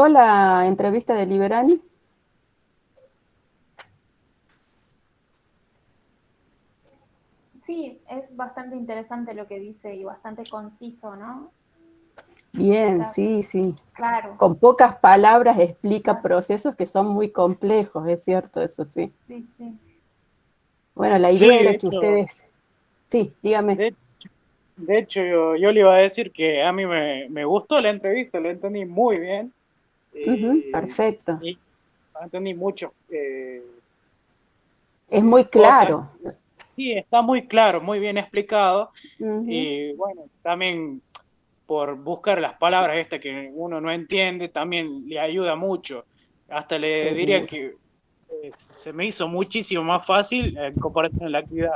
gustó la entrevista de Liberani? Sí, es bastante interesante lo que dice y bastante conciso, ¿no? Bien, Está sí, sí. claro. Con pocas palabras explica Claro. procesos que son muy complejos, es cierto, eso sí. Sí, sí. Bueno, la Sí, idea era que ustedes... Sí, dígame. de, de hecho yo le iba a decir que a mí me gustó la entrevista, la entendí muy bien Perfecto. y entendí mucho Es muy cosas. claro. Sí, está muy claro, muy bien explicado Ujú. y bueno, también por buscar las palabras estas que uno no entiende, también le ayuda mucho. Hasta le diría Seguro. que se me hizo muchísimo más fácil en comparación a la actividad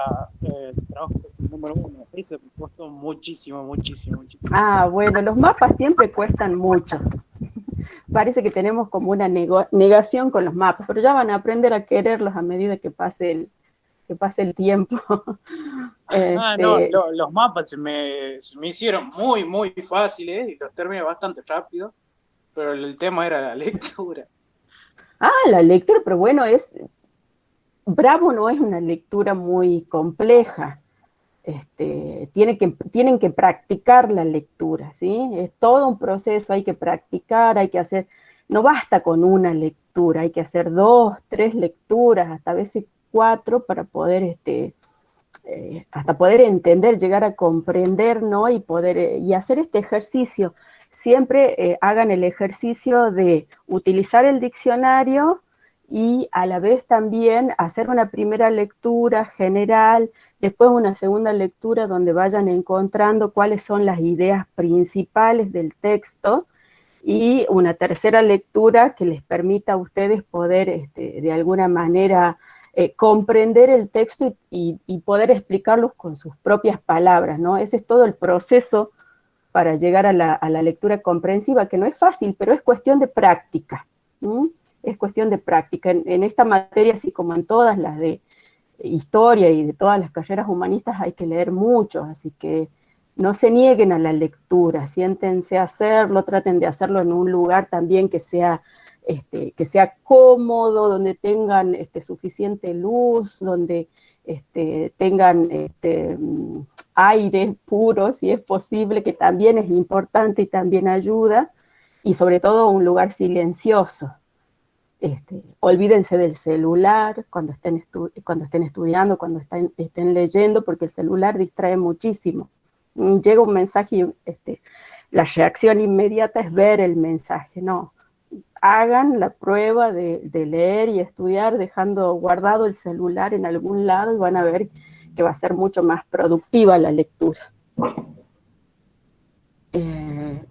trabajo número uno. Eso me costó muchísimo, muchísimo, muchísimo. Ah, bueno, los mapas siempre cuestan mucho. Parece que tenemos como una negación con los mapas, pero ya van a aprender a quererlos a medida que pase el tiempo. Ah, no, Este, los mapas se me hicieron muy, muy fáciles y los terminé bastante rápido, pero el tema era la lectura. la lectura, pero bueno, Bravo no es una lectura muy compleja. Tienen que practicar la lectura, ¿sí? Es todo un proceso, hay que practicar, hay que hacer, no basta con una lectura, hay que hacer 2, 3 lecturas, hasta a veces 4 para poder, hasta poder entender, llegar a comprender, ¿no? Y poder, y hacer este ejercicio. Siempre hagan el ejercicio de utilizar el diccionario y a la vez también hacer una primera lectura general, después una segunda lectura donde vayan encontrando cuáles son las ideas principales del texto y una tercera lectura que les permita a ustedes poder de alguna manera comprender el texto y poder explicarlos con sus propias palabras, ¿no? Ese es todo el proceso para llegar a la lectura comprensiva, que no es fácil, pero es cuestión de práctica. ¿Mm? Es cuestión de práctica. En esta materia, así como en todas las de historia y de todas las carreras humanistas, hay que leer mucho, así que no se nieguen a la lectura, siéntense a hacerlo, traten de hacerlo en un lugar también que sea cómodo, donde tengan suficiente luz, donde tengan aire puro, si es posible, que también es importante y también ayuda, y sobre todo un lugar silencioso. Olvídense del celular cuando estén estudiando, cuando estén leyendo, porque el celular distrae muchísimo. Llega un mensaje y la reacción inmediata es ver el mensaje, no. Hagan la prueba de leer y estudiar dejando guardado el celular en algún lado y van a ver que va a ser mucho más productiva la lectura.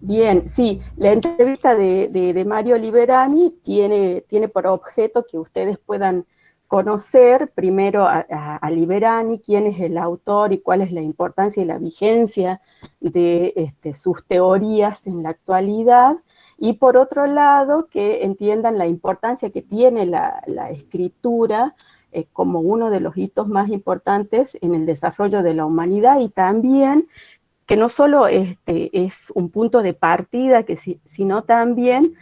Bien, sí, la entrevista de Mario Liberani tiene por objeto que ustedes puedan conocer primero a Liberani, quién es el autor y cuál es la importancia y la vigencia de sus teorías en la actualidad, y por otro lado, que entiendan la importancia que tiene la escritura como uno de los hitos más importantes en el desarrollo de la humanidad, y también que no solo es un punto de partida, sino también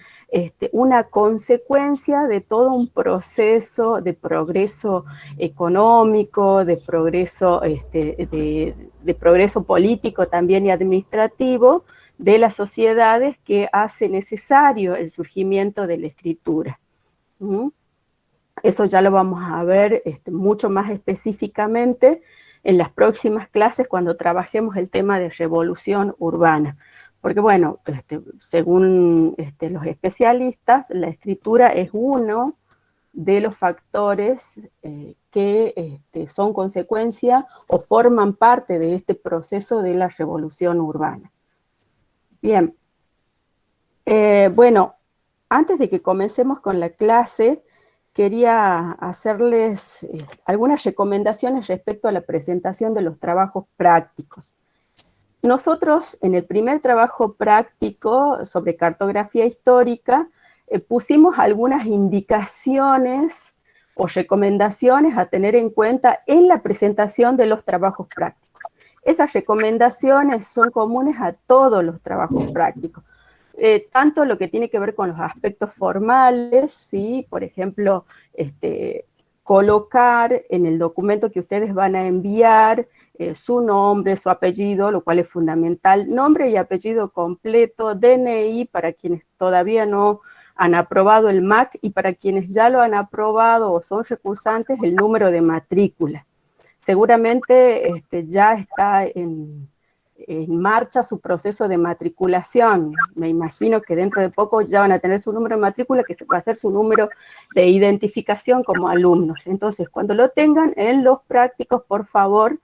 una consecuencia de todo un proceso de progreso económico, de progreso político también y administrativo de las sociedades, que hace necesario el surgimiento de la escritura. ¿Mm? Eso ya lo vamos a ver mucho más específicamente en las próximas clases cuando trabajemos el tema de revolución urbana. Porque bueno, según los especialistas, la escritura es uno de los factores que son consecuencia o forman parte de este proceso de la revolución urbana. Bien, bueno, antes de que comencemos con la clase, quería hacerles algunas recomendaciones respecto a la presentación de los trabajos prácticos. Nosotros, en el primer trabajo práctico sobre cartografía histórica, pusimos algunas indicaciones o recomendaciones a tener en cuenta en la presentación de los trabajos prácticos. Esas recomendaciones son comunes a todos los trabajos prácticos. tanto lo que tiene que ver con los aspectos formales, ¿sí? Por ejemplo, colocar en el documento que ustedes van a enviar su nombre, su apellido, lo cual es fundamental, nombre y apellido completo, DNI para quienes todavía no han aprobado el MAC y para quienes ya lo han aprobado o son recursantes, el número de matrícula. Seguramente ya está en marcha su proceso de matriculación. Me imagino que dentro de poco ya van a tener su número de matrícula, que va a ser su número de identificación como alumnos. Entonces, cuando lo tengan en los prácticos, por favor,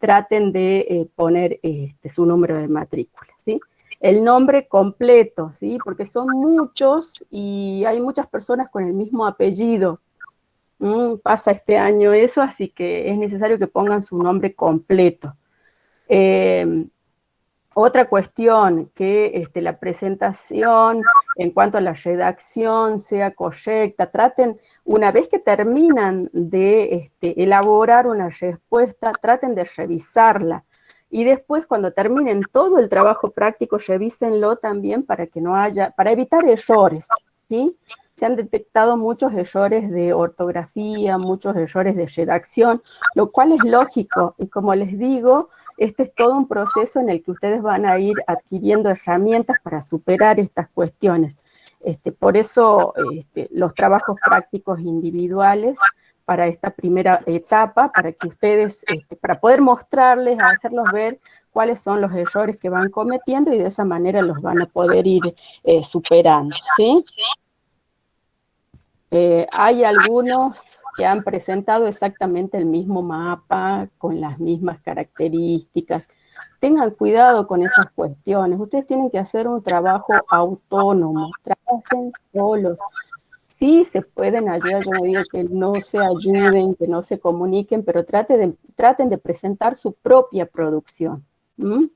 traten de poner su número de matrícula, ¿sí? El nombre completo, ¿sí? Porque son muchos y hay muchas personas con el mismo apellido. Pasa este año eso, así que es necesario que pongan su nombre completo. Otra cuestión, que la presentación en cuanto a la redacción sea correcta. Traten, una vez que terminan de elaborar una respuesta, traten de revisarla. Y después, cuando terminen todo el trabajo práctico, revísenlo también para que no haya, para evitar errores, ¿sí? Se han detectado muchos errores de ortografía, muchos errores de redacción, lo cual es lógico. Y como les digo, este es todo un proceso en el que ustedes van a ir adquiriendo herramientas para superar estas cuestiones. Por eso los trabajos prácticos individuales para esta primera etapa, para que ustedes, para poder mostrarles, hacerlos ver cuáles son los errores que van cometiendo y de esa manera los van a poder ir superando, ¿sí? Hay algunos que han presentado exactamente el mismo mapa, con las mismas características. Tengan cuidado con esas cuestiones. Ustedes tienen que hacer un trabajo autónomo, trabajen solos. Sí se pueden ayudar, yo no digo que no se ayuden, que no se comuniquen, pero traten de presentar su propia producción.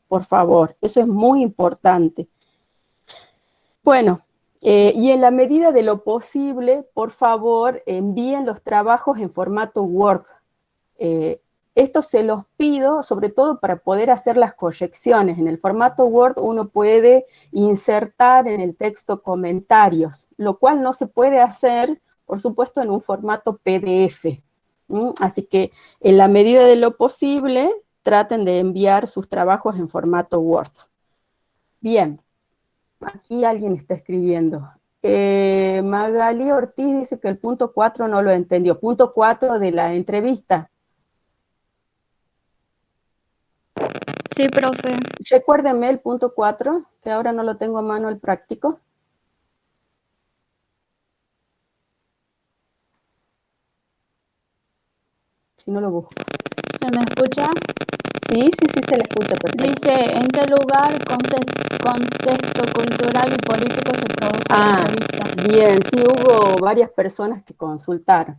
Por favor, eso es muy importante. Bueno, y en la medida de lo posible, por favor, envíen los trabajos en formato Word. Esto se los pido, sobre todo para poder hacer las correcciones. En el formato Word uno puede insertar en el texto comentarios, lo cual no se puede hacer, por supuesto, en un formato PDF. Así que, en la medida de lo posible, traten de enviar sus trabajos en formato Word. Bien. Aquí alguien está escribiendo. Magali Ortiz dice que el punto 4 no lo entendió. Punto 4 de la entrevista. Sí, profe. Recuérdenme el punto 4, que ahora no lo tengo a mano el práctico. Si no lo busco. ¿Se me escucha? Sí, se le escucha perfecto. Dice, ¿en qué lugar, contexto cultural y político se produjo la entrevista? Bien, sí hubo varias personas que consultaron.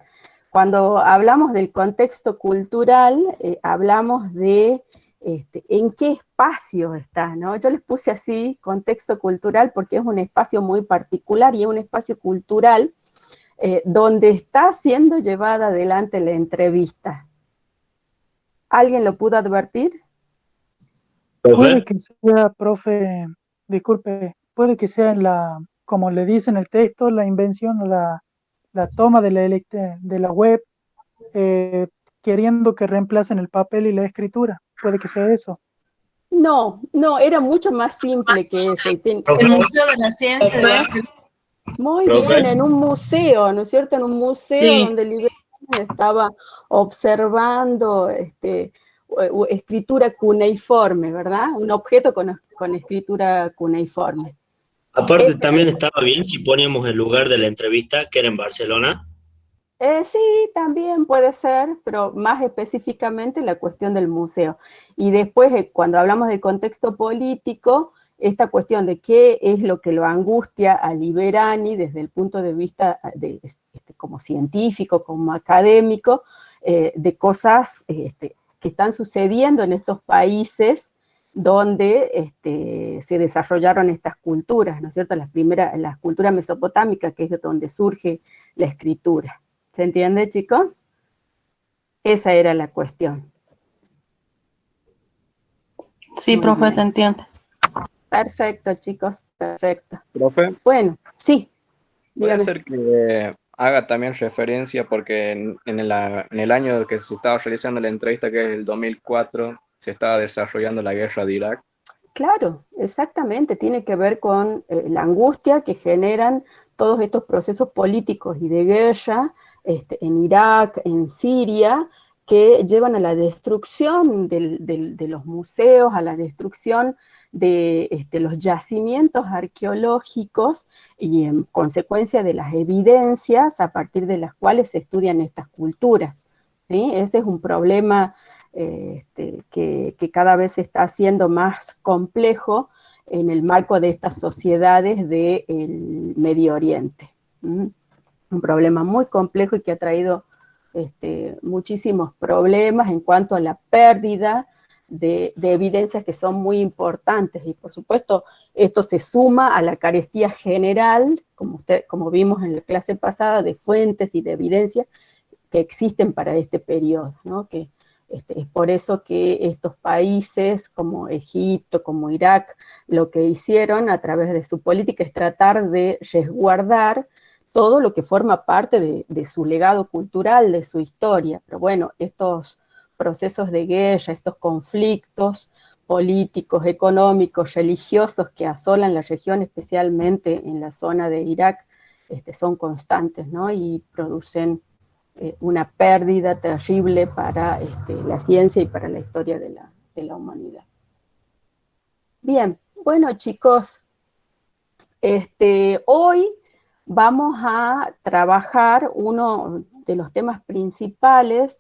Cuando hablamos del contexto cultural, hablamos de en qué espacio está, ¿no? Yo les puse así, contexto cultural, porque es un espacio muy particular y es un espacio cultural donde está siendo llevada adelante la entrevista. ¿Alguien lo pudo advertir? Puede que sea, profe, disculpe, puede que sea en la, como le dice en el texto, la invención o la toma de de la web, queriendo que reemplacen el papel y la escritura. Puede que sea eso. No, era mucho más simple que eso. El Museo de la Ciencia de Barcelona. Muy bien, en un museo, ¿no es cierto? En un museo Sí. donde Liberani estaba observando escritura cuneiforme, ¿verdad? Un objeto con escritura cuneiforme. Aparte, también estaba bien si poníamos el lugar de la entrevista, que era en Barcelona. Sí, también puede ser, pero más específicamente la cuestión del museo. Y después, cuando hablamos de contexto político, esta cuestión de qué es lo que lo angustia a Liberani desde el punto de vista como científico, como académico, de cosas que están sucediendo en estos países donde se desarrollaron estas culturas, ¿no es cierto? La cultura mesopotámica, que es donde surge la escritura. ¿Se entiende, chicos? Esa era la cuestión. Sí, profe, se entiende. Perfecto, chicos, perfecto. Profe, Bueno, sí, puede dígame. ser que haga también referencia, porque en el año que se estaba realizando la entrevista, que es el 2004, se estaba desarrollando la guerra de Irak. Claro, exactamente, tiene que ver con la angustia que generan todos estos procesos políticos y de guerra en Irak, en Siria, que llevan a la destrucción de los museos, a la destrucción de los yacimientos arqueológicos y en consecuencia de las evidencias a partir de las cuales se estudian estas culturas, ¿sí? Ese es un problema que cada vez se está haciendo más complejo en el marco de estas sociedades del Medio Oriente. Un problema muy complejo y que ha traído muchísimos problemas en cuanto a la pérdida de evidencias que son muy importantes. Y por supuesto, esto se suma a la carestía general, como vimos en la clase pasada, de fuentes y de evidencias que existen para este periodo, ¿no? Que es por eso que estos países como Egipto, como Irak, lo que hicieron a través de su política es tratar de resguardar todo lo que forma parte de su legado cultural, de su historia. Pero bueno, estos procesos de guerra, estos conflictos políticos, económicos, religiosos que asolan la región, especialmente en la zona de Irak, son constantes, ¿no? Y producen una pérdida terrible para la ciencia y para la historia de la humanidad. Bien, bueno chicos, hoy vamos a trabajar uno de los temas principales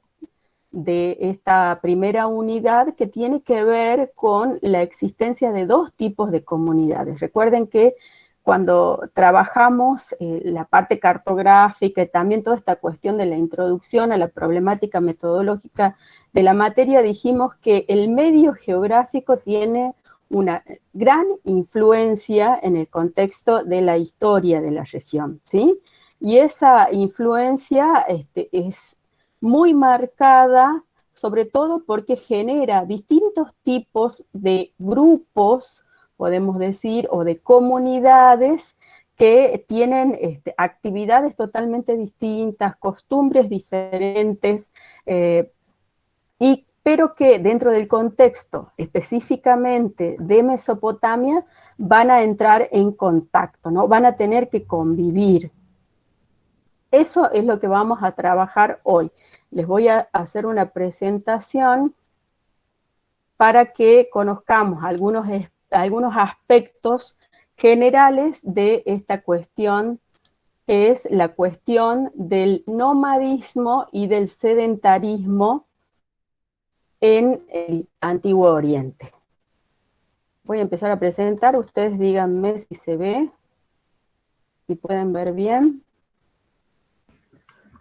de esta primera unidad, que tiene que ver con la existencia de dos tipos de comunidades. Recuerden que cuando trabajamos la parte cartográfica y también toda esta cuestión de la introducción a la problemática metodológica de la materia, dijimos que el medio geográfico tiene una gran influencia en el contexto de la historia de la región, ¿sí? Y esa influencia es muy marcada, sobre todo porque genera distintos tipos de grupos, podemos decir, o de comunidades que tienen actividades totalmente distintas, costumbres diferentes, pero que dentro del contexto específicamente de Mesopotamia van a entrar en contacto, ¿no? Van a tener que convivir. Eso es lo que vamos a trabajar hoy. Les voy a hacer una presentación para que conozcamos algunos aspectos generales de esta cuestión, que es la cuestión del nomadismo y del sedentarismo en el Antiguo Oriente. Voy a empezar a presentar, ustedes díganme si se ve, si pueden ver bien.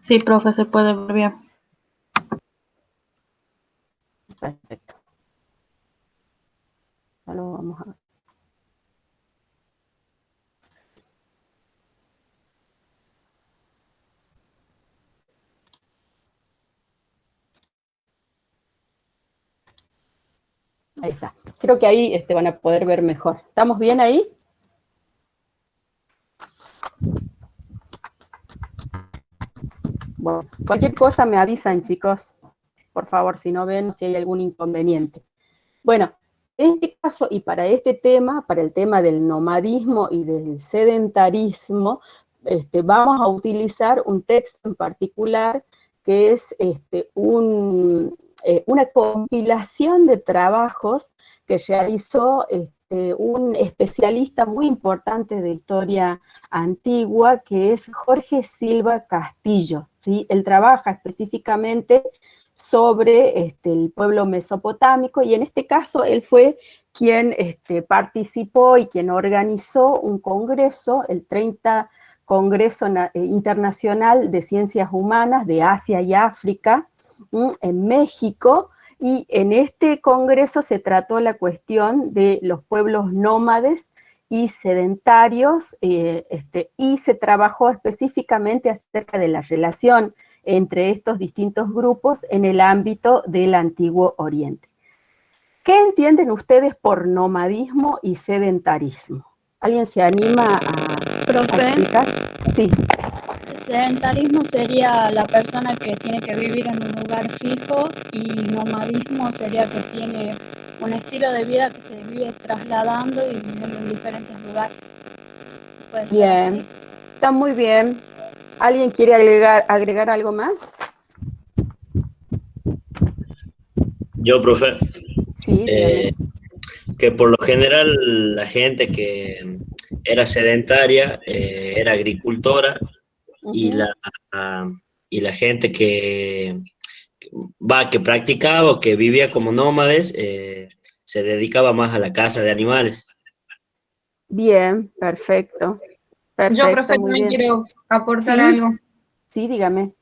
Sí, profe, se puede ver bien. Perfecto. Ya lo vamos a ver. Ahí está. Creo que ahí van a poder ver mejor. ¿Estamos bien ahí? Bueno, cualquier cosa me avisan, chicos. Por favor, si no ven, si hay algún inconveniente. Bueno, en este caso y para este tema, para el tema del nomadismo y del sedentarismo, vamos a utilizar un texto en particular que es una compilación de trabajos que realizó un especialista muy importante de historia antigua, que es Jorge Silva Castillo, ¿sí? Él trabaja específicamente sobre el pueblo mesopotámico, y en este caso él fue quien participó y quien organizó un congreso, el 30 Congreso Internacional de Ciencias Humanas de Asia y África, en México, y en este congreso se trató la cuestión de los pueblos nómades y sedentarios, y se trabajó específicamente acerca de la relación entre estos distintos grupos en el ámbito del Antiguo Oriente. ¿Qué entienden ustedes por nomadismo y sedentarismo? ¿Alguien se anima a Profe, explicar? Sí. sedentarismo sería la persona que tiene que vivir en un lugar fijo y nomadismo sería que tiene un estilo de vida que se vive trasladando y viviendo en diferentes lugares. ¿Puede ser Bien, así? está muy bien. ¿Alguien quiere agregar algo más? Yo, profe, Sí, dígame. que por lo general la gente que era sedentaria era agricultora y Ujú. y la gente que practicaba o que vivía como nómades se dedicaba más a la caza de animales. Bien, perfecto. Yo, Perfecto, profe, muy también bien. quiero aportar Sí, algo. sí, dígame.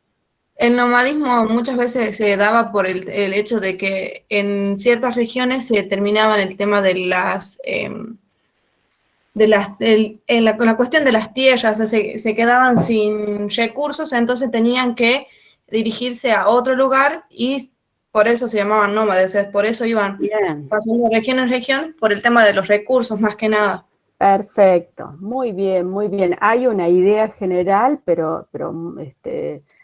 El nomadismo muchas veces se daba por el hecho de que en ciertas regiones se terminaban el tema con la cuestión de las tierras, o sea, se quedaban sin recursos, entonces tenían que dirigirse a otro lugar y por eso se llamaban nómades, o sea, por eso iban Bien, pasando de región en región por el tema de los recursos más que nada. perfecto. Muy bien, muy bien. Hay una idea general, pero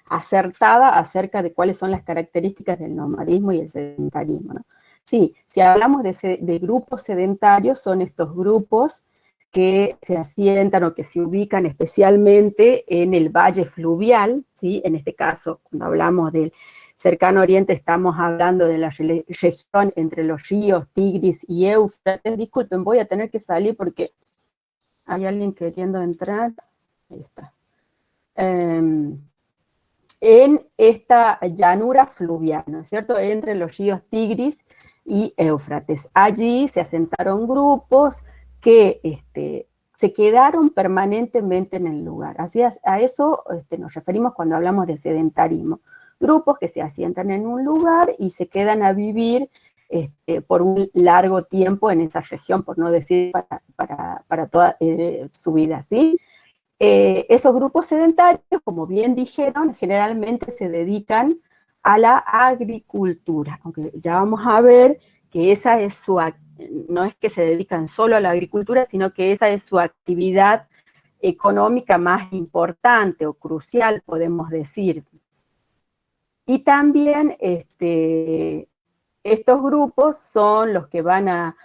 acertada acerca de cuáles son las características del nomadismo y el sedentarismo, ¿no? Sí, si hablamos de grupos sedentarios, son estos grupos que se asientan o que se ubican especialmente en el valle fluvial, ¿sí? En este caso, cuando hablamos del cercano oriente, estamos hablando de la región entre los ríos Tigris y Éufrates. Disculpen, voy a tener que salir porque hay alguien queriendo entrar. Ahí está. En esta llanura fluvial, ¿no es cierto?, entre los ríos Tigris y Éufrates. Allí se asentaron grupos que se quedaron permanentemente en el lugar. Así a eso nos referimos cuando hablamos de sedentarismo. Grupos que se asientan en un lugar y se quedan a vivir por un largo tiempo en esa región, por no decir para toda su vida, ¿sí? Esos grupos sedentarios, como bien dijeron, generalmente se dedican a la agricultura, aunque ya vamos a ver que esa es no es que se dedican solo a la agricultura, sino que esa es su actividad económica más importante o crucial, podemos decir. Y también estos grupos son los que van a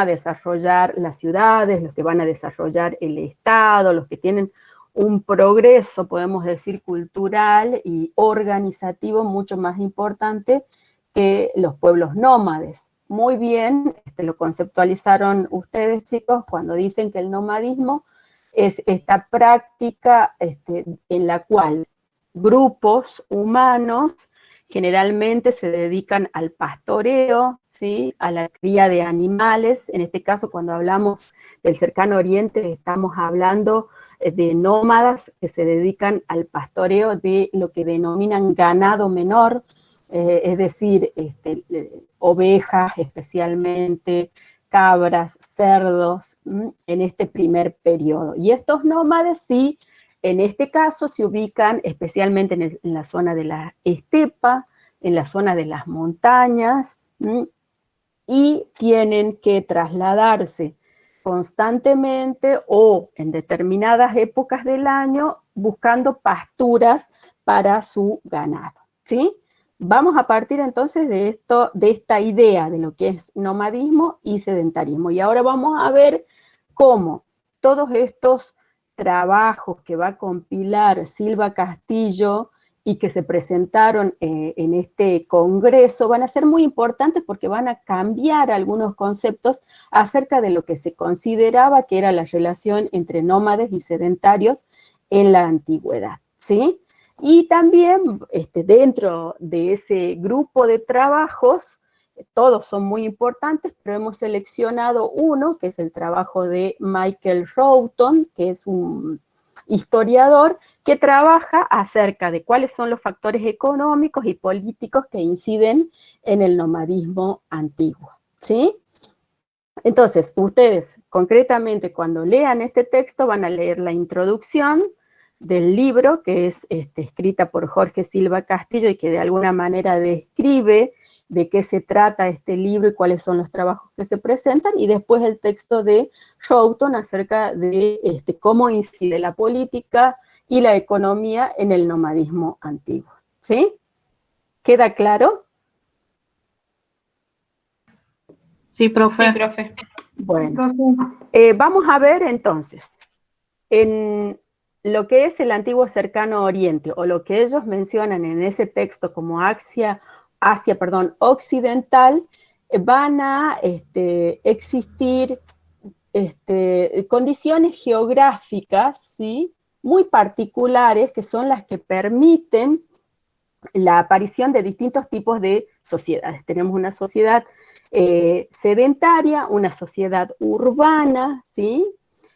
desarrollar las ciudades, los que van a desarrollar el Estado, los que tienen un progreso, podemos decir, cultural y organizativo mucho más importante que los pueblos nómades. Muy bien, lo conceptualizaron ustedes, chicos, cuando dicen que el nomadismo es esta práctica en la cual grupos humanos generalmente se dedican al pastoreo, ¿sí?, a la cría de animales. En este caso, cuando hablamos del cercano oriente, estamos hablando de nómadas que se dedican al pastoreo de lo que denominan ganado menor, es decir, ovejas especialmente, cabras, cerdos, en este primer periodo. Y estos nómades sí, en este caso se ubican especialmente en la zona de la estepa, en la zona de las montañas, y tienen que trasladarse constantemente o en determinadas épocas del año buscando pasturas para su ganado, ¿sí? Vamos a partir entonces de esta idea de lo que es nomadismo y sedentarismo. Y ahora vamos a ver cómo todos estos trabajos que va a compilar Silva Castillo y que se presentaron en este congreso van a ser muy importantes porque van a cambiar algunos conceptos acerca de lo que se consideraba que era la relación entre nómades y sedentarios en la antigüedad, ¿sí? Y también dentro de ese grupo de trabajos, todos son muy importantes, pero hemos seleccionado uno, que es el trabajo de Michael Roughton, que es un historiador que trabaja acerca de cuáles son los factores económicos y políticos que inciden en el nomadismo antiguo, ¿sí? Entonces, ustedes concretamente cuando lean este texto van a leer la introducción del libro, que es escrita por Jorge Silva Castillo y que de alguna manera describe de qué se trata este libro y cuáles son los trabajos que se presentan, y después el texto de Roughton acerca de cómo incide la política y la economía en el nomadismo antiguo. ¿Sí? ¿Queda claro? Sí, profe. Sí, profe. Bueno, vamos a ver entonces, en lo que es el antiguo cercano oriente, o lo que ellos mencionan en ese texto como Asia occidental, van a existir condiciones geográficas, ¿sí?, muy particulares, que son las que permiten la aparición de distintos tipos de sociedades. Tenemos una sociedad sedentaria, una sociedad urbana, ¿sí?,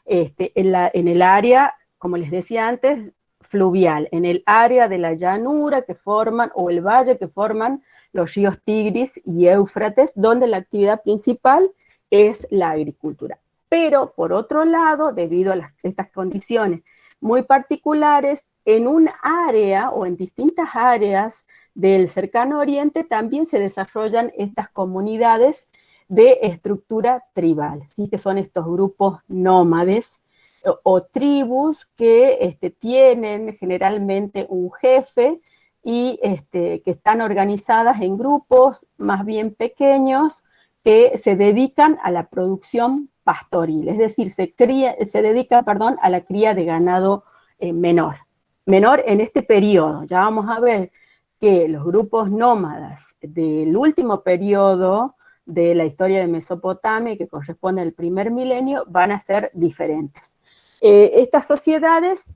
en el área, como les decía antes, fluvial, en el área de la llanura que forman, o el valle que forman los ríos Tigris y Éufrates, donde la actividad principal es la agricultura. Pero, por otro lado, debido a estas condiciones muy particulares, en un área o en distintas áreas del cercano oriente también se desarrollan estas comunidades de estructura tribal, ¿sí?, que son estos grupos nómades o tribus que tienen generalmente un jefe y que están organizadas en grupos más bien pequeños que se dedican a la producción pastoril, es decir, se dedican a la cría de ganado menor en este periodo. Ya vamos a ver que los grupos nómadas del último periodo de la historia de Mesopotamia, que corresponde al primer milenio, van a ser diferentes. Estas sociedades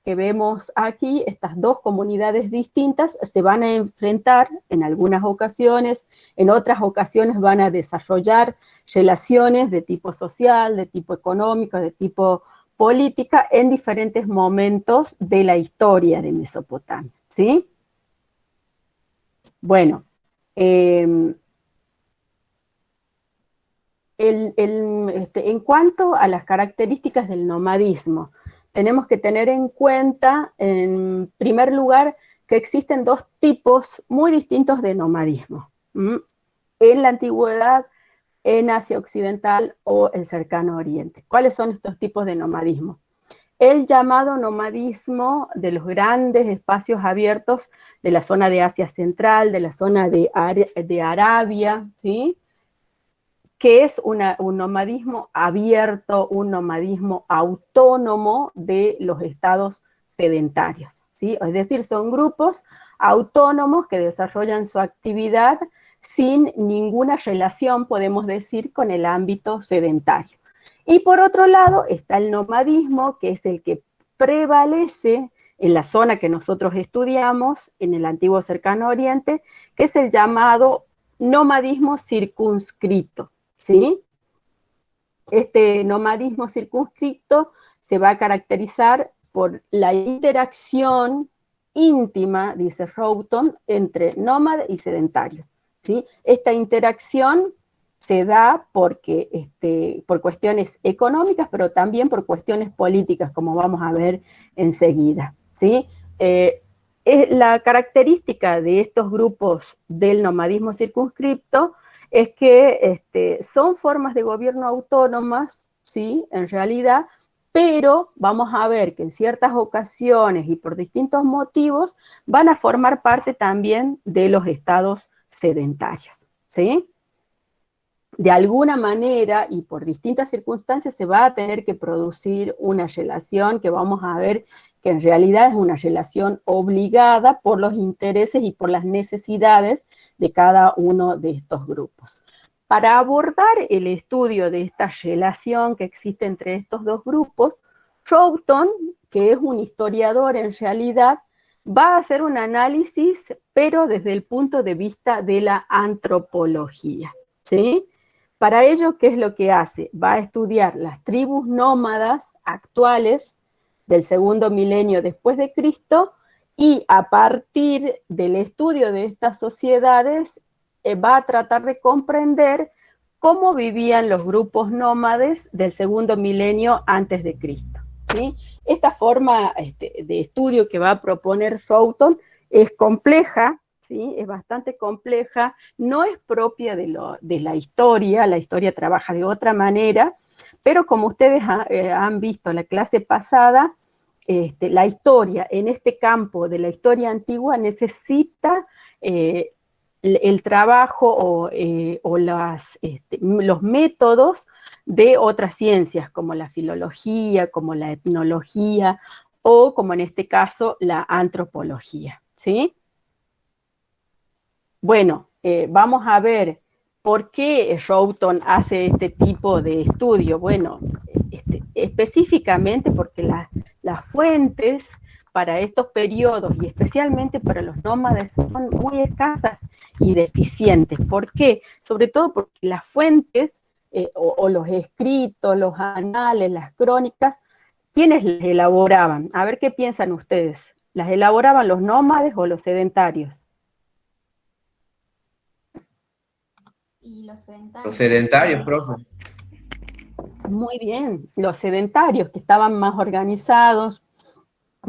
que vemos aquí, estas dos comunidades distintas, se van a enfrentar en algunas ocasiones, en otras ocasiones van a desarrollar relaciones de tipo social, de tipo económico, de tipo política, en diferentes momentos de la historia de Mesopotamia, ¿sí? Bueno, en cuanto a las características del nomadismo, tenemos que tener en cuenta, en primer lugar, que existen dos tipos muy distintos de nomadismo. En la antigüedad, en Asia Occidental o el Cercano Oriente. ¿Cuáles son estos tipos de nomadismo? El llamado nomadismo de los grandes espacios abiertos de la zona de Asia Central, de la zona de Arabia, ¿sí?, que es un nomadismo abierto, un nomadismo autónomo de los estados sedentarios, ¿sí? Es decir, son grupos autónomos que desarrollan su actividad sin ninguna relación, podemos decir, con el ámbito sedentario. Y por otro lado está el nomadismo, que es el que prevalece en la zona que nosotros estudiamos, en el antiguo Cercano Oriente, que es el llamado nomadismo circunscrito, ¿sí? Este nomadismo circunscrito se va a caracterizar por la interacción íntima, dice Roughton, entre nómada y sedentario, ¿sí? Esta interacción se da porque, por cuestiones económicas, pero también por cuestiones políticas, como vamos a ver enseguida, ¿sí? La característica de estos grupos del nomadismo circunscripto es que son formas de gobierno autónomas, ¿sí?, en realidad, pero vamos a ver que en ciertas ocasiones y por distintos motivos van a formar parte también de los estados sedentarios, ¿sí? De alguna manera y por distintas circunstancias se va a tener que producir una relación que vamos a ver que en realidad es una relación obligada por los intereses y por las necesidades de cada uno de estos grupos. Para abordar el estudio de esta relación que existe entre estos dos grupos, Roughton, que es un historiador en realidad, va a hacer un análisis, pero desde el punto de vista de la antropología, ¿sí? Para ello, ¿qué es lo que hace? Va a estudiar las tribus nómadas actuales del segundo milenio después de Cristo, y a partir del estudio de estas sociedades va a tratar de comprender cómo vivían los grupos nómades del segundo milenio antes de Cristo, ¿sí? Esta forma de estudio que va a proponer Roughton es compleja, ¿sí? Es bastante compleja, no es propia de la historia trabaja de otra manera, pero como ustedes han visto en la clase pasada, la historia en este campo de la historia antigua necesita el trabajo o los métodos de otras ciencias, como la filología, como la etnología, o como en este caso la antropología, ¿sí? Bueno, vamos a ver por qué Roughton hace este tipo de estudio. Bueno, específicamente porque las fuentes para estos periodos y especialmente para los nómades son muy escasas y deficientes. ¿Por qué? Sobre todo porque las fuentes o los escritos, los anales, las crónicas, ¿quiénes las elaboraban? A ver qué piensan ustedes. ¿Las elaboraban los nómades o los sedentarios? Y los sedentarios. Los sedentarios, profe. Muy bien, los sedentarios que estaban más organizados,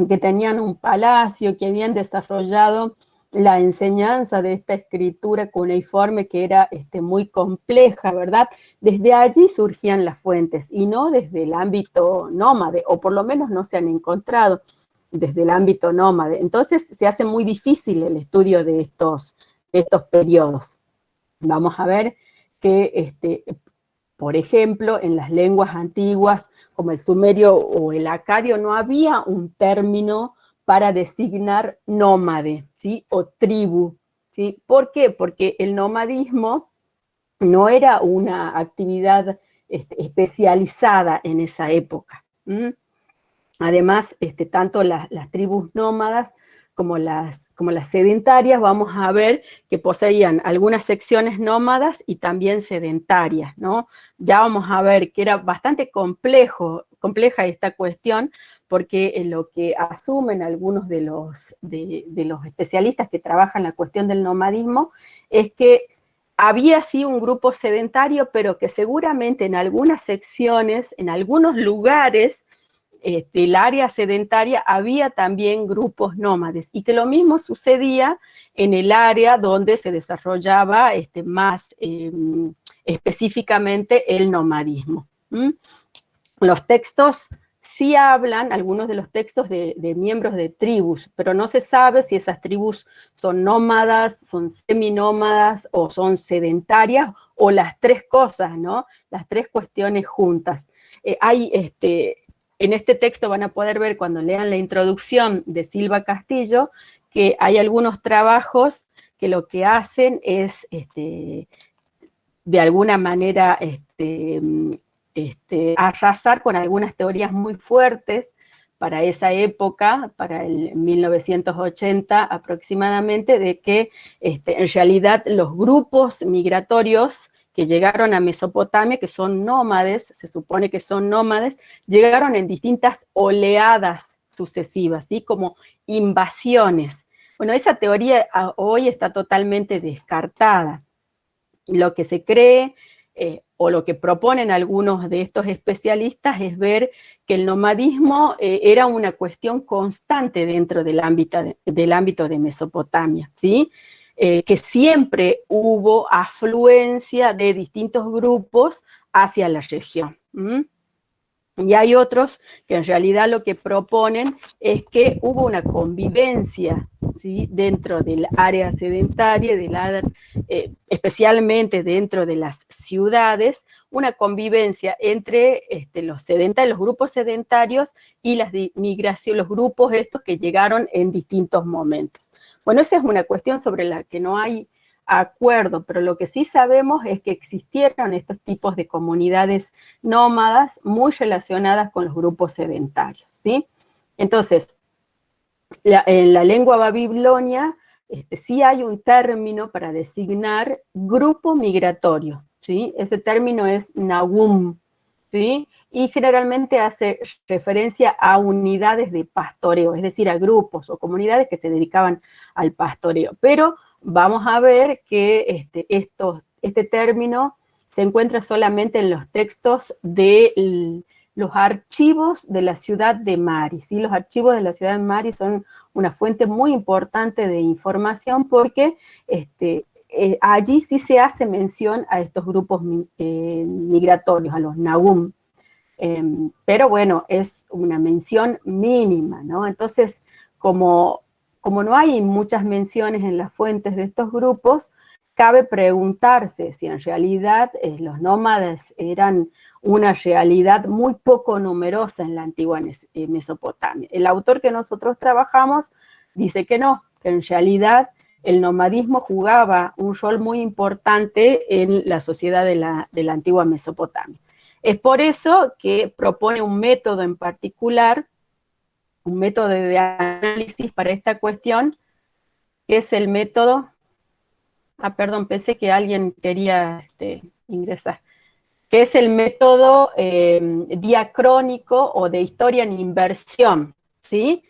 que tenían un palacio, que habían desarrollado la enseñanza de esta escritura cuneiforme que era muy compleja, ¿verdad? Desde allí surgían las fuentes y no desde el ámbito nómade, o por lo menos no se han encontrado desde el ámbito nómade. Entonces se hace muy difícil el estudio de estos periodos. Vamos a ver que, por ejemplo, en las lenguas antiguas, como el sumerio o el acadio, no había un término para designar nómade, ¿sí? O tribu, ¿sí? ¿Por qué? Porque el nomadismo no era una actividad especializada en esa época. Además, tanto las tribus nómadas como las sedentarias, vamos a ver que poseían algunas secciones nómadas y también sedentarias, ¿no? Ya vamos a ver que era bastante compleja esta cuestión, porque lo que asumen algunos de los especialistas que trabajan la cuestión del nomadismo es que había sí un grupo sedentario, pero que seguramente en algunas secciones, en algunos lugares, del área sedentaria había también grupos nómades y que lo mismo sucedía en el área donde se desarrollaba más específicamente el nomadismo. Los textos sí hablan, algunos de los textos de miembros de tribus, pero no se sabe si esas tribus son nómadas, son seminómadas o son sedentarias o las tres cosas, ¿no? Las tres cuestiones juntas. En este texto van a poder ver cuando lean la introducción de Silva Castillo que hay algunos trabajos que lo que hacen es de alguna manera arrasar con algunas teorías muy fuertes para esa época, para el 1980 aproximadamente, de que en realidad los grupos migratorios que llegaron a Mesopotamia, que son nómades, se supone que son nómades, llegaron en distintas oleadas sucesivas, ¿sí? Como invasiones. Bueno, esa teoría hoy está totalmente descartada. Lo que se cree o lo que proponen algunos de estos especialistas es ver que el nomadismo era una cuestión constante dentro del ámbito de Mesopotamia, ¿sí? Que siempre hubo afluencia de distintos grupos hacia la región. Y hay otros que en realidad lo que proponen es que hubo una convivencia, ¿sí? Dentro del área sedentaria, especialmente dentro de las ciudades, una convivencia entre los grupos sedentarios y las migraciones, los grupos estos que llegaron en distintos momentos. Bueno, esa es una cuestión sobre la que no hay acuerdo, pero lo que sí sabemos es que existieron estos tipos de comunidades nómadas muy relacionadas con los grupos sedentarios, ¿sí? Entonces, en la lengua babilonia sí hay un término para designar grupo migratorio, ¿sí? Ese término es Nahum, ¿sí? Y generalmente hace referencia a unidades de pastoreo, es decir, a grupos o comunidades que se dedicaban al pastoreo. Pero vamos a ver que este término se encuentra solamente en los textos de los archivos de la ciudad de Mari, ¿sí? Los archivos de la ciudad de Mari son una fuente muy importante de información porque allí sí se hace mención a estos grupos migratorios, a los Nahum. Pero bueno, es una mención mínima, ¿no? Entonces, como no hay muchas menciones en las fuentes de estos grupos, cabe preguntarse si en realidad los nómadas eran una realidad muy poco numerosa en la antigua Mesopotamia. El autor que nosotros trabajamos dice que no, que en realidad el nomadismo jugaba un rol muy importante en la sociedad de la antigua Mesopotamia. Es por eso que propone un método en particular, un método de análisis para esta cuestión, que es el método... perdón, pensé que alguien quería ingresar. Que es el método diacrónico o de historia en inversión, ¿sí?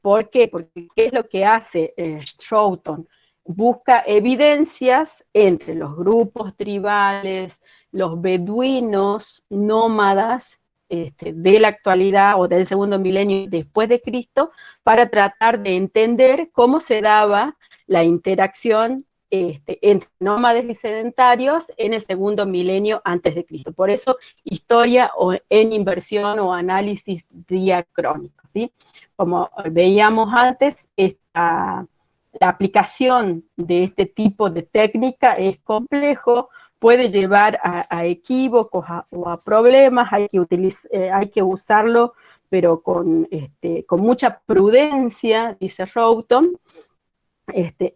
¿Por qué? Porque ¿qué es lo que hace Troughton? Busca evidencias entre los grupos tribales, los beduinos nómadas de la actualidad o del segundo milenio después de Cristo, para tratar de entender cómo se daba la interacción entre nómades y sedentarios en el segundo milenio antes de Cristo. Por eso, historia en inversión o análisis diacrónico, ¿sí? Como veíamos antes, la aplicación de este tipo de técnica es complejo, puede llevar a equívocos o a problemas, hay que usarlo, pero con mucha prudencia, dice Troughton,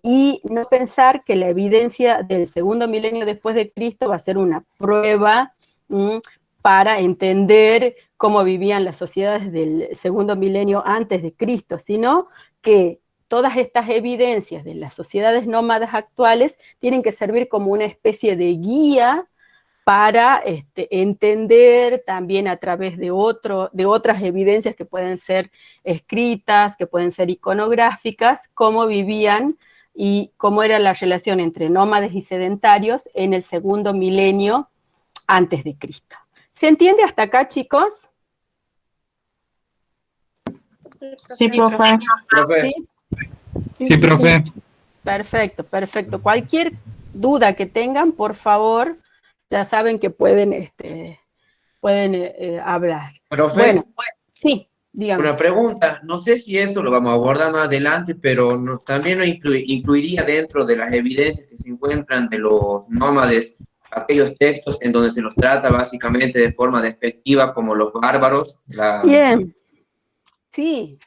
y no pensar que la evidencia del segundo milenio después de Cristo va a ser una prueba para entender cómo vivían las sociedades del segundo milenio antes de Cristo, sino que todas estas evidencias de las sociedades nómadas actuales tienen que servir como una especie de guía para entender también a través de otras evidencias que pueden ser escritas, que pueden ser iconográficas, cómo vivían y cómo era la relación entre nómades y sedentarios en el segundo milenio antes de Cristo. ¿Se entiende hasta acá, chicos? Sí, profe. Profe. Sí, profe. Perfecto, perfecto. Cualquier duda que tengan, por favor, ya saben que pueden hablar. Profe, Bueno, sí, dígame. una pregunta, no sé si eso lo vamos a abordar más adelante, pero también lo incluiría dentro de las evidencias que se encuentran de los nómades, aquellos textos en donde se los trata básicamente de forma despectiva como los bárbaros. Bien, sí.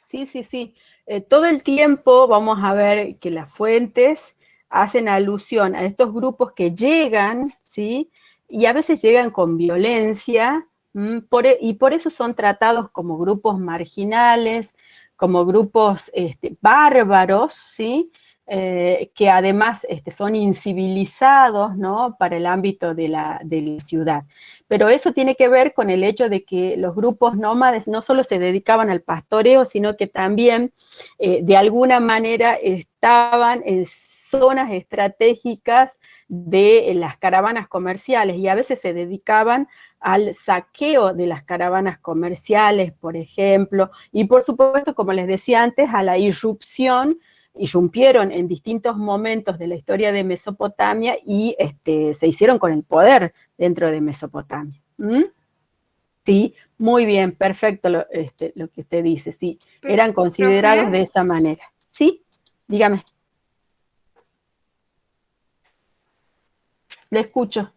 Todo el tiempo vamos a ver que las fuentes hacen alusión a estos grupos que llegan, ¿sí? Y a veces llegan con violencia, y por eso son tratados como grupos marginales, como grupos bárbaros, ¿sí? Que además son incivilizados, ¿no? Para el ámbito de la ciudad. Pero eso tiene que ver con el hecho de que los grupos nómades no solo se dedicaban al pastoreo, sino que también de alguna manera estaban en zonas estratégicas de las caravanas comerciales, y a veces se dedicaban al saqueo de las caravanas comerciales, por ejemplo, y por supuesto, como les decía antes, a la irrumpieron en distintos momentos de la historia de Mesopotamia y se hicieron con el poder dentro de Mesopotamia. Sí, muy bien, perfecto lo que usted dice, sí, eran considerados de esa manera. ¿Sí? Dígame. Le escucho.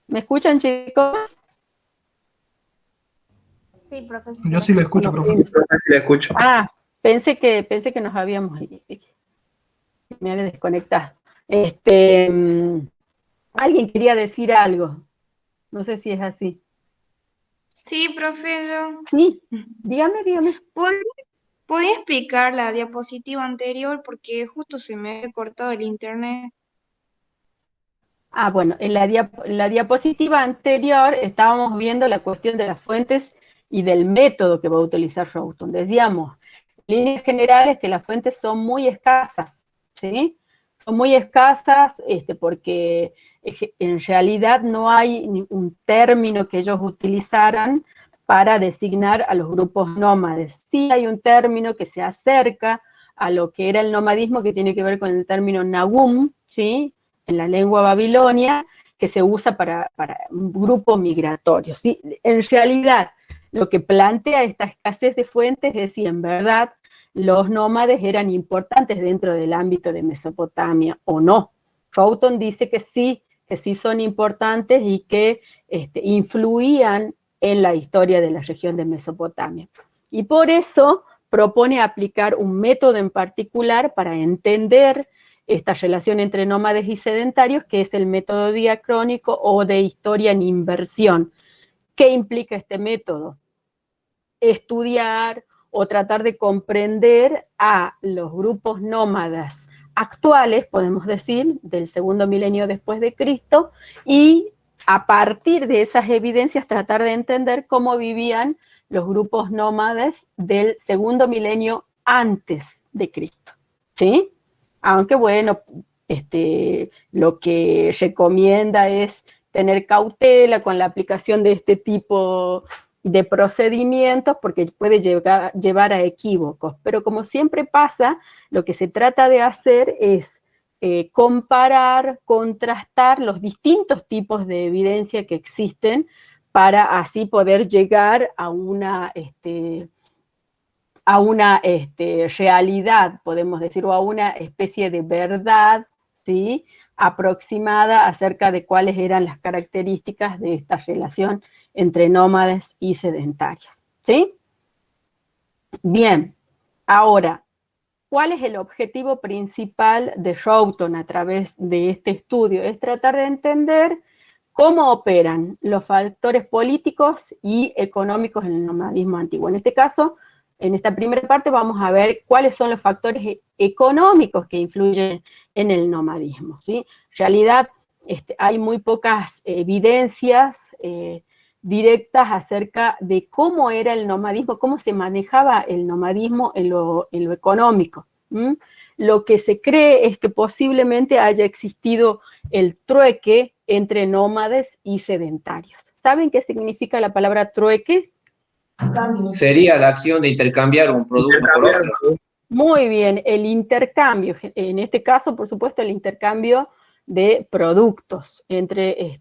¿Me escuchan, chicos? Sí, profesor. Yo sí lo escucho, profe. Le escucho. Pensé que nos habíamos... Me había desconectado. Alguien quería decir algo. No sé si es así. Sí, profe, yo. Sí, dígame. ¿Podría explicar la diapositiva anterior? Porque justo se me ha cortado el internet. Bueno, en la diapositiva anterior estábamos viendo la cuestión de las fuentes y del método que va a utilizar Troughton. Decíamos, en líneas generales, que las fuentes son muy escasas, ¿sí? Son muy escasas porque en realidad no hay un término que ellos utilizaran para designar a los grupos nómades. Sí hay un término que se acerca a lo que era el nomadismo, que tiene que ver con el término nagum, ¿sí?, en la lengua babilonia, que se usa para un grupo migratorio, ¿sí? En realidad, lo que plantea esta escasez de fuentes es si en verdad los nómades eran importantes dentro del ámbito de Mesopotamia o no. Troughton dice que sí son importantes y que influían en la historia de la región de Mesopotamia. Y por eso propone aplicar un método en particular para entender esta relación entre nómades y sedentarios, que es el método diacrónico o de historia en inversión. ¿Qué implica este método? Estudiar o tratar de comprender a los grupos nómadas actuales, podemos decir, del segundo milenio después de Cristo, y a partir de esas evidencias tratar de entender cómo vivían los grupos nómades del segundo milenio antes de Cristo, ¿sí? Aunque bueno, lo que recomienda es tener cautela con la aplicación de este tipo de procedimientos porque puede llevar a equívocos. Pero como siempre pasa, lo que se trata de hacer es comparar, contrastar los distintos tipos de evidencia que existen para así poder llegar a una realidad, podemos decir, o a una especie de verdad, ¿sí?, aproximada acerca de cuáles eran las características de esta relación entre nómades y sedentarios, ¿sí? Bien, ahora, ¿cuál es el objetivo principal de Troughton a través de este estudio? Es tratar de entender cómo operan los factores políticos y económicos en el nomadismo antiguo. En este caso, en esta primera parte vamos a ver cuáles son los factores económicos que influyen en el nomadismo, ¿sí? En realidad, hay muy pocas evidencias directas acerca de cómo era el nomadismo, cómo se manejaba el nomadismo en lo económico. Lo que se cree es que posiblemente haya existido el trueque entre nómades y sedentarios. ¿Saben qué significa la palabra trueque? Sería la acción de intercambiar un producto por otro. Muy bien, el intercambio, en este caso, por supuesto, el intercambio de productos entre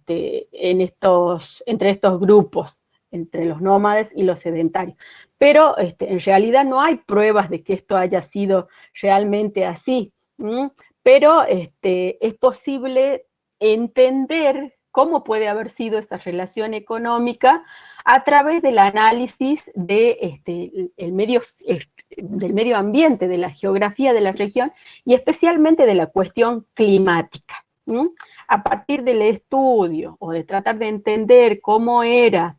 estos grupos, entre los nómades y los sedentarios. Pero en realidad no hay pruebas de que esto haya sido realmente así, pero es posible entender cómo puede haber sido esa relación económica a través del análisis del medio ambiente, de la geografía de la región y especialmente de la cuestión climática. A partir del estudio o de tratar de entender cómo era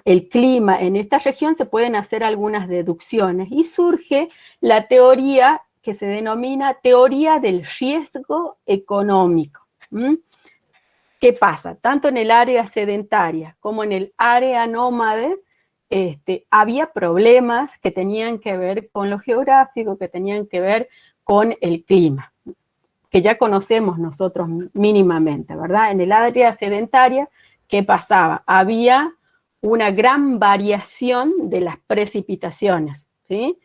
el clima en esta región se pueden hacer algunas deducciones y surge la teoría que se denomina teoría del riesgo económico. ¿Qué pasa? Tanto en el área sedentaria como en el área nómade había problemas que tenían que ver con lo geográfico, que tenían que ver con el clima, que ya conocemos nosotros mínimamente, ¿verdad? En el área sedentaria, ¿qué pasaba? Había una gran variación de las precipitaciones, ¿sí?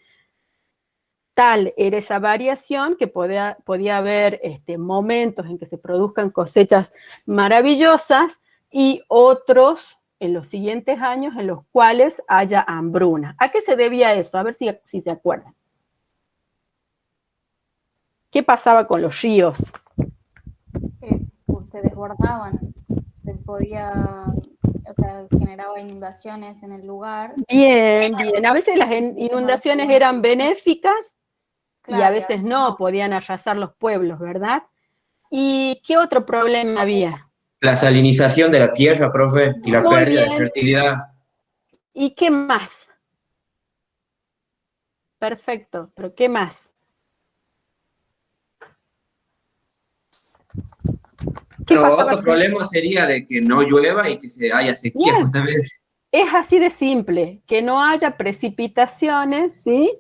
Tal era esa variación que podía haber momentos en que se produzcan cosechas maravillosas y otros en los siguientes años en los cuales haya hambruna. ¿A qué se debía eso? A ver si se acuerdan. ¿Qué pasaba con los ríos? Se desbordaban, generaba inundaciones en el lugar. Bien, bien. A veces las inundaciones eran benéficas y a veces no, podían arrasar los pueblos, ¿verdad? ¿Y qué otro problema había? La salinización de la tierra, profe, y la pérdida de fertilidad. ¿Y qué más? Perfecto, pero ¿qué más? Otro problema sería de que no llueva y que haya sequía, justamente. Es así de simple, que no haya precipitaciones, ¿sí?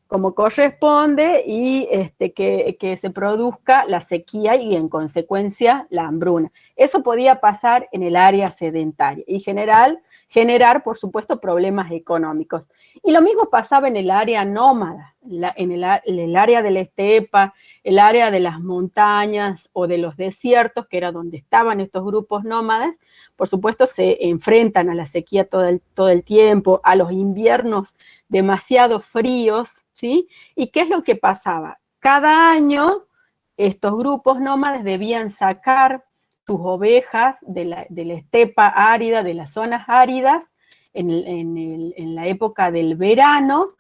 como corresponde y que se produzca la sequía y en consecuencia la hambruna. Eso podía pasar en el área sedentaria y generar, por supuesto, problemas económicos. Y lo mismo pasaba en el área nómada, en el área de la estepa, el área de las montañas o de los desiertos, que era donde estaban estos grupos nómadas. Por supuesto, se enfrentan a la sequía todo el tiempo, a los inviernos demasiado fríos, ¿sí? ¿Y qué es lo que pasaba? Cada año estos grupos nómades debían sacar sus ovejas de la estepa árida, de las zonas áridas, en la época del verano.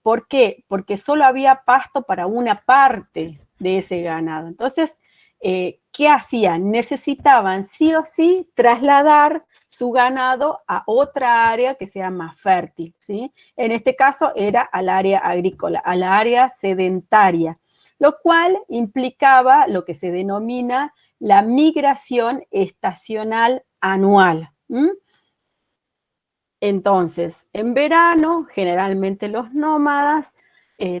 ¿Por qué? Porque solo había pasto para una parte de ese ganado. Entonces, ¿qué hacían? Necesitaban sí o sí trasladar su ganado a otra área que sea más fértil, ¿sí? En este caso era al área agrícola, al área sedentaria, lo cual implicaba lo que se denomina la migración estacional anual. Entonces, en verano, generalmente los nómadas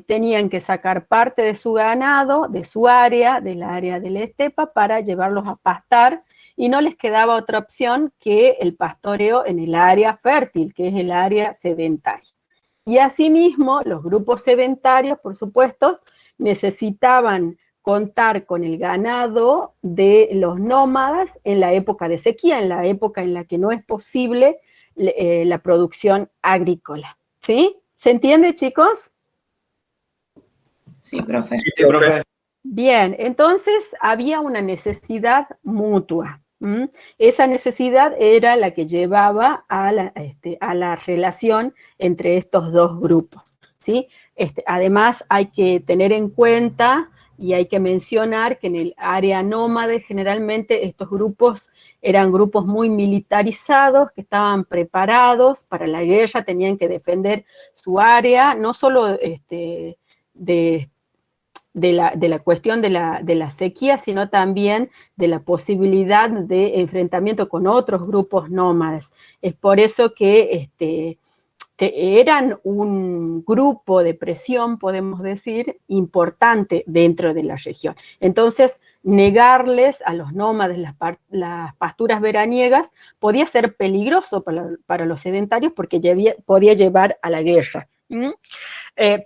tenían que sacar parte de su ganado, de su área, del área de la estepa, para llevarlos a pastar, y no les quedaba otra opción que el pastoreo en el área fértil, que es el área sedentaria. Y asimismo, los grupos sedentarios, por supuesto, necesitaban contar con el ganado de los nómadas en la época de sequía, en la época en la que no es posible la producción agrícola. ¿Sí? ¿Se entiende, chicos? Sí, profe. Sí, profe. Bien, entonces había una necesidad mutua. Esa necesidad era la que llevaba a la relación entre estos dos grupos, ¿sí? Además, hay que tener en cuenta y hay que mencionar que en el área nómade generalmente estos grupos eran grupos muy militarizados, que estaban preparados para la guerra, tenían que defender su área, no solo de la cuestión de la sequía, sino también de la posibilidad de enfrentamiento con otros grupos nómades. Es por eso que eran un grupo de presión, podemos decir, importante dentro de la región. Entonces, negarles a los nómades las pasturas veraniegas podía ser peligroso para los sedentarios porque podía llevar a la guerra.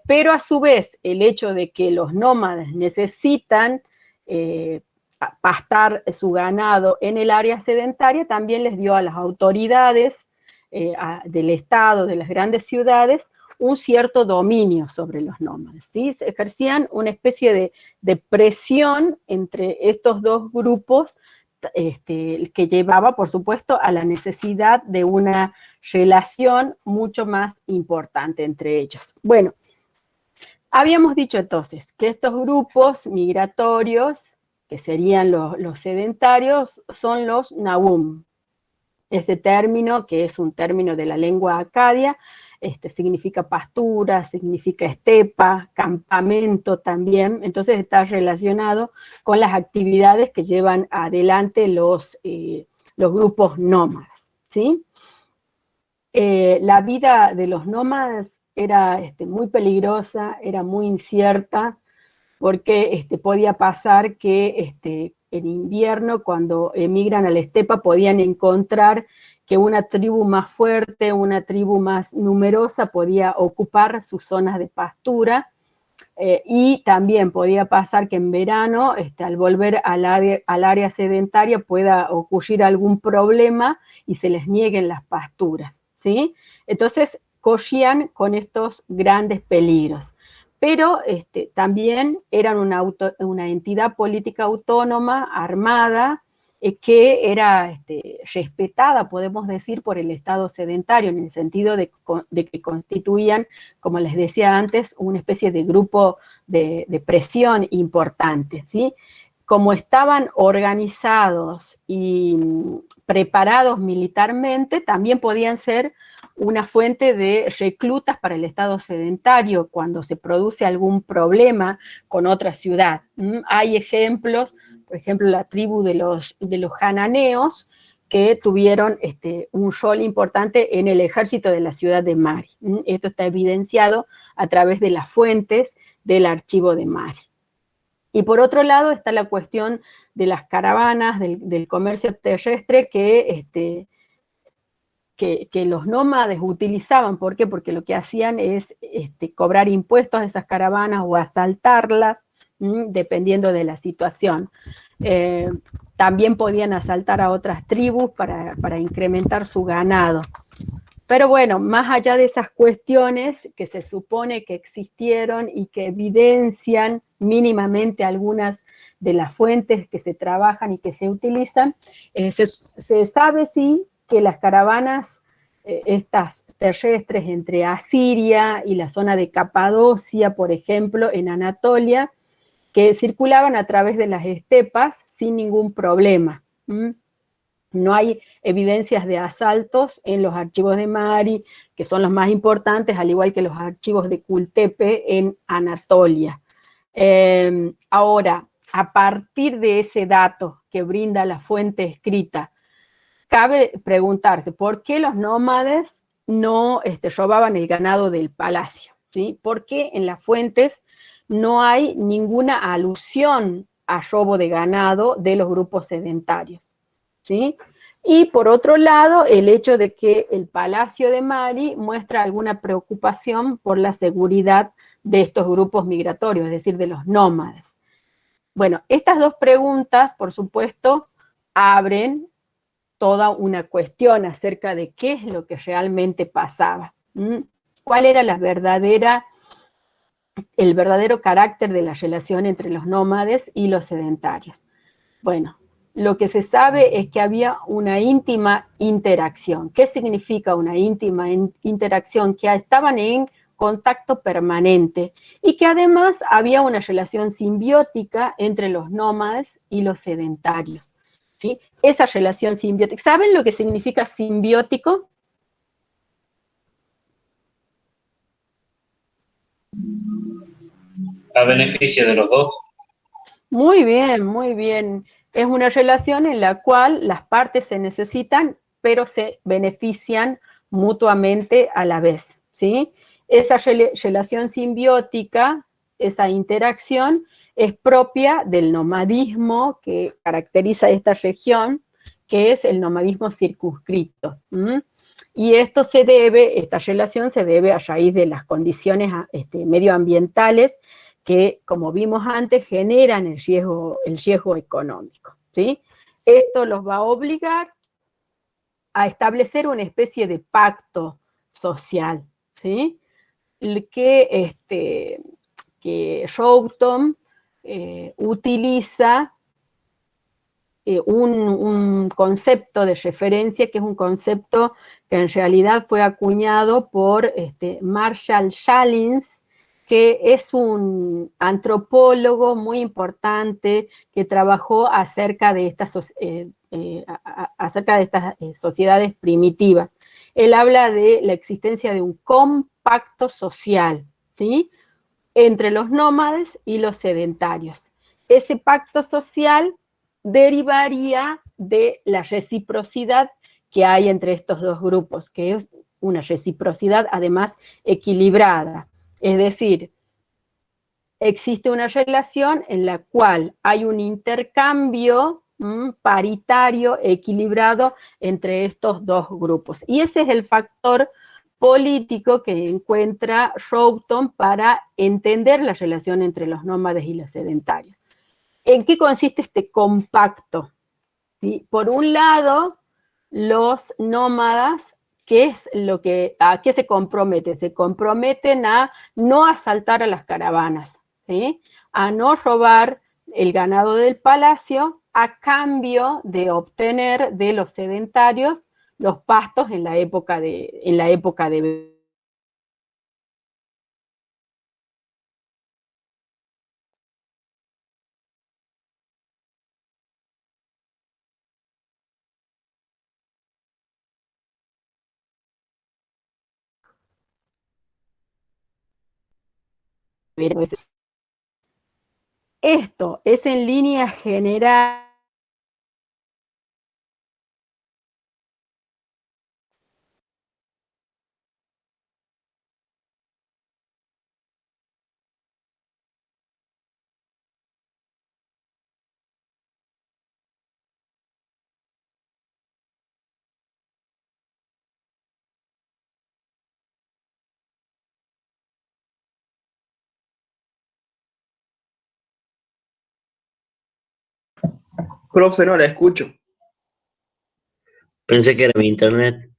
Pero a su vez, el hecho de que los nómades necesitan pastar su ganado en el área sedentaria también les dio a las autoridades del Estado, de las grandes ciudades, un cierto dominio sobre los nómades, ¿sí? Se ejercían una especie de presión entre estos dos grupos que llevaba, por supuesto, a la necesidad de una relación mucho más importante entre ellos. Bueno, habíamos dicho entonces que estos grupos migratorios, que serían los sedentarios, son los Nahum. Ese término, que es un término de la lengua acadia, significa pastura, significa estepa, campamento también, entonces está relacionado con las actividades que llevan adelante los grupos nómadas, ¿sí? La vida de los nómadas era muy peligrosa, era muy incierta, porque podía pasar que en invierno, cuando emigran a la estepa, podían encontrar que una tribu más fuerte, una tribu más numerosa podía ocupar sus zonas de pastura, y también podía pasar que en verano, al volver al área sedentaria, pueda ocurrir algún problema y se les nieguen las pasturas, ¿sí? Entonces, corrían con estos grandes peligros. Pero también eran una entidad política autónoma, armada, que era respetada, podemos decir, por el Estado sedentario, en el sentido de que constituían, como les decía antes, una especie de grupo de presión importante, ¿sí? Como estaban organizados y preparados militarmente, también podían ser una fuente de reclutas para el Estado sedentario cuando se produce algún problema con otra ciudad. Hay ejemplos, por ejemplo, la tribu de los hananeos, que tuvieron un rol importante en el ejército de la ciudad de Mari. Esto está evidenciado a través de las fuentes del archivo de Mari. Y por otro lado está la cuestión de las caravanas, del comercio terrestre que los nómades utilizaban. ¿Por qué? Porque lo que hacían es cobrar impuestos a esas caravanas o asaltarlas, dependiendo de la situación. También podían asaltar a otras tribus para incrementar su ganado. Pero bueno, más allá de esas cuestiones que se supone que existieron y que evidencian mínimamente algunas de las fuentes que se trabajan y que se utilizan, se sabe sí que las caravanas estas terrestres entre Asiria y la zona de Capadocia, por ejemplo, en Anatolia, que circulaban a través de las estepas sin ningún problema. No hay evidencias de asaltos en los archivos de Mari, que son los más importantes, al igual que los archivos de Kultepe en Anatolia. Ahora, a partir de ese dato que brinda la fuente escrita, cabe preguntarse, ¿por qué los nómades no robaban el ganado del palacio? ¿Sí? ¿Por qué en las fuentes no hay ninguna alusión a robo de ganado de los grupos sedentarios? ¿Sí? Y por otro lado, el hecho de que el Palacio de Mari muestra alguna preocupación por la seguridad de estos grupos migratorios, es decir, de los nómades. Bueno, estas dos preguntas, por supuesto, abren toda una cuestión acerca de qué es lo que realmente pasaba. ¿Cuál era el verdadero carácter de la relación entre los nómades y los sedentarios? Bueno, lo que se sabe es que había una íntima interacción. ¿Qué significa una íntima interacción? Que estaban en contacto permanente y que además había una relación simbiótica entre los nómades y los sedentarios. ¿Sí? Esa relación simbiótica. ¿Saben lo que significa simbiótico? A beneficio de los dos. Muy bien, muy bien. Es una relación en la cual las partes se necesitan, pero se benefician mutuamente a la vez, ¿sí? Esa relación simbiótica, esa interacción, es propia del nomadismo que caracteriza esta región, que es el nomadismo circunscrito. Y esta relación se debe a raíz de las condiciones medioambientales que, como vimos antes, generan el riesgo económico, ¿sí? Esto los va a obligar a establecer una especie de pacto social, ¿sí? Que Roughton utiliza un concepto de referencia, que es un concepto que en realidad fue acuñado por Marshall Salins, que es un antropólogo muy importante que trabajó acerca de estas sociedades primitivas. Él habla de la existencia de un compacto social, ¿sí?, entre los nómades y los sedentarios. Ese pacto social derivaría de la reciprocidad que hay entre estos dos grupos, que es una reciprocidad además equilibrada. Es decir, existe una relación en la cual hay un intercambio paritario, equilibrado entre estos dos grupos. Y ese es el factor político que encuentra Roughton para entender la relación entre los nómades y los sedentarios. ¿En qué consiste este compacto? ¿Sí? Por un lado, los nómadas, ¿a qué se comprometen? Se comprometen a no asaltar a las caravanas, ¿sí?, a no robar el ganado del palacio a cambio de obtener de los sedentarios los pastos en la época de Esto es en línea general Profe, no la escucho. Pensé que era mi internet.